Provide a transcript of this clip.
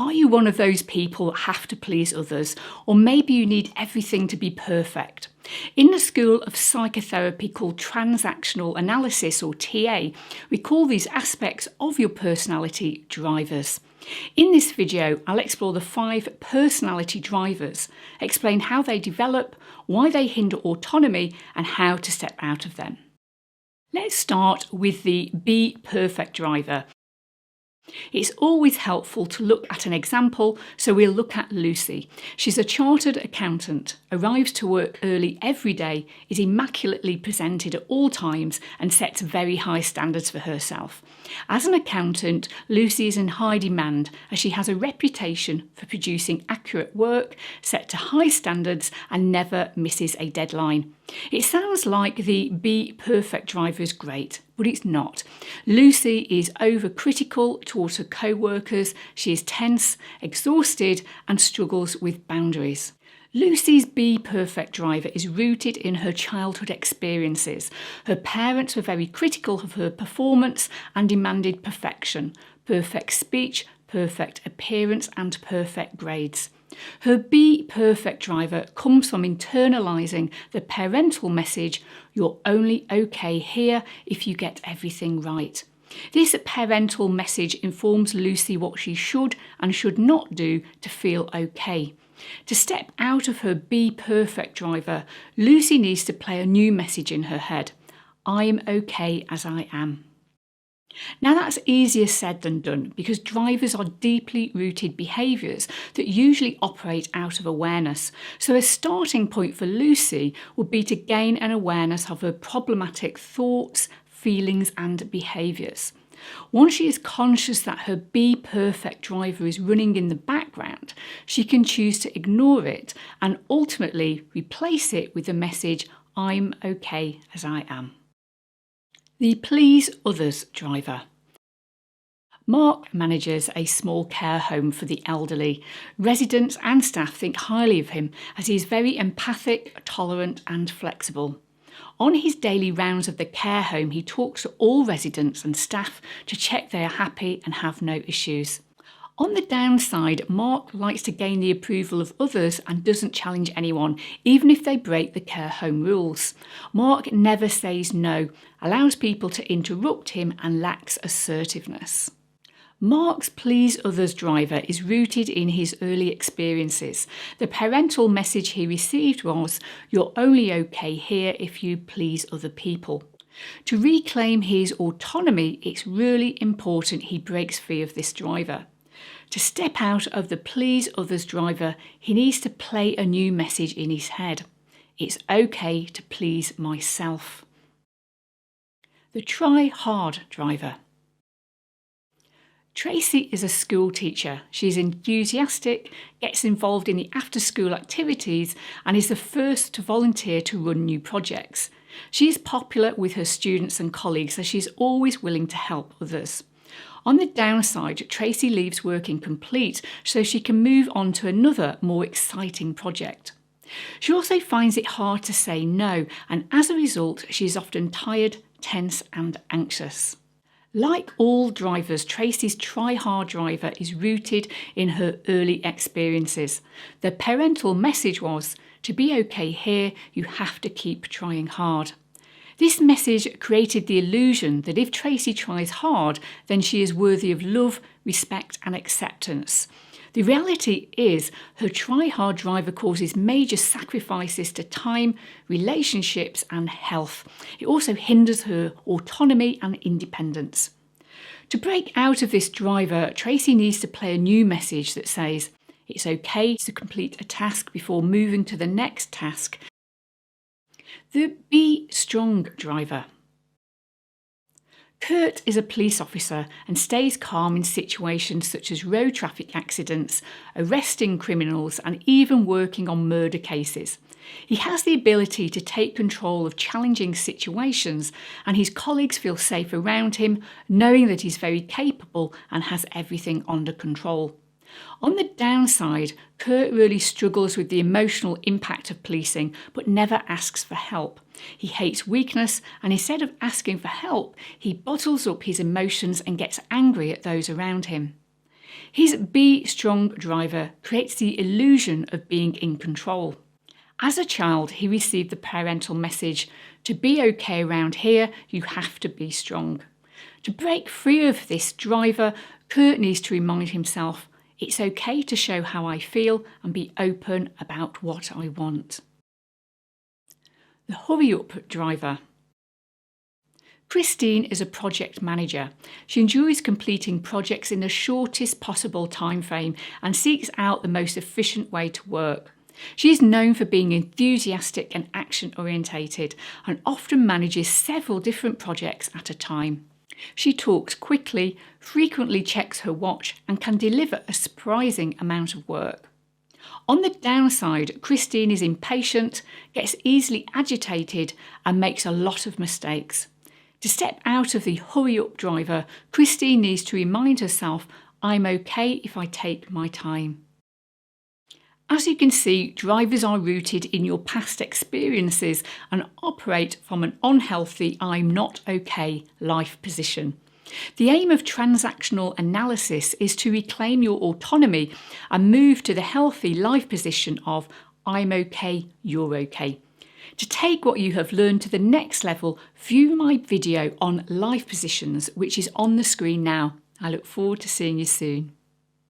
Are you one of those people that have to please others, or maybe you need everything to be perfect? In the school of psychotherapy called Transactional analysis, or TA, we call these aspects of your personality drivers. In this video, I'll explore the 5 personality drivers, explain how they develop, why they hinder autonomy, and how to step out of them. Let's start with the Be Perfect driver. It's always helpful to look at an example, so we'll look at Lucy. She's a chartered accountant, arrives to work early every day, is immaculately presented at all times, and sets very high standards for herself. As an accountant, Lucy is in high demand as she has a reputation for producing accurate work, set to high standards, and never misses a deadline. It sounds like the Be Perfect driver is great, but it's not. Lucy is overcritical towards her co-workers, she is tense, exhausted, and struggles with boundaries. Lucy's Be Perfect driver is rooted in her childhood experiences. Her parents were very critical of her performance and demanded perfection, perfect speech, perfect appearance, and perfect grades. Her Be Perfect driver comes from internalising the parental message, "You're only okay here if you get everything right." This parental message informs Lucy what she should and should not do to feel okay. To step out of her Be Perfect driver, Lucy needs to play a new message in her head. I'm okay as I am. Now that's easier said than done because drivers are deeply rooted behaviours that usually operate out of awareness. So a starting point for Lucy would be to gain an awareness of her problematic thoughts, feelings and behaviours. Once she is conscious that her Be Perfect driver is running in the background, she can choose to ignore it and ultimately replace it with the message, I'm okay as I am. The Please Others driver. Mark manages a small care home for the elderly. Residents and staff think highly of him as he is very empathic, tolerant and flexible. On his daily rounds of the care home, he talks to all residents and staff to check they are happy and have no issues. On the downside, Mark likes to gain the approval of others and doesn't challenge anyone, even if they break the care home rules. Mark never says no, allows people to interrupt him and lacks assertiveness. Mark's Please Others driver is rooted in his early experiences. The parental message he received was, "You're only okay here if you please other people." To reclaim his autonomy, it's really important he breaks free of this driver. To step out of the Please Others driver, he needs to play a new message in his head. It's okay to please myself. The Try Hard driver. Tracy is a school teacher. She's enthusiastic, gets involved in the after-school activities and is the first to volunteer to run new projects. She is popular with her students and colleagues as she's always willing to help others. On the downside, Tracy leaves work incomplete so she can move on to another, more exciting project. She also finds it hard to say no, and as a result, she is often tired, tense and anxious. Like all drivers, Tracy's Try Hard driver is rooted in her early experiences. The parental message was, to be okay here, you have to keep trying hard. This message created the illusion that if Tracy tries hard, then she is worthy of love, respect and acceptance. The reality is her Try Hard driver causes major sacrifices to time, relationships and health. It also hinders her autonomy and independence. To break out of this driver, Tracy needs to play a new message that says, it's okay to complete a task before moving to the next task. The Be Strong driver. Kurt is a police officer and stays calm in situations such as road traffic accidents, arresting criminals and even working on murder cases. He has the ability to take control of challenging situations and his colleagues feel safe around him, knowing that he's very capable and has everything under control. On the downside, Kurt really struggles with the emotional impact of policing but never asks for help. He hates weakness and instead of asking for help, he bottles up his emotions and gets angry at those around him. His be strong driver creates the illusion of being in control. As a child, he received the parental message, to be okay around here, you have to be strong. To break free of this driver, Kurt needs to remind himself, it's okay to show how I feel and be open about what I want. The hurry-up driver. Christine is a project manager. She enjoys completing projects in the shortest possible time frame and seeks out the most efficient way to work. She is known for being enthusiastic and action-orientated and often manages several different projects at a time. She talks quickly, frequently checks her watch, and can deliver a surprising amount of work. On the downside, Christine is impatient, gets easily agitated, and makes a lot of mistakes. To step out of the hurry-up driver, Christine needs to remind herself, I'm okay if I take my time. As you can see, drivers are rooted in your past experiences and operate from an unhealthy I'm not okay life position. The aim of transactional analysis is to reclaim your autonomy and move to the healthy life position of I'm okay, you're okay. To take what you have learned to the next level, view my video on life positions, which is on the screen now. I look forward to seeing you soon.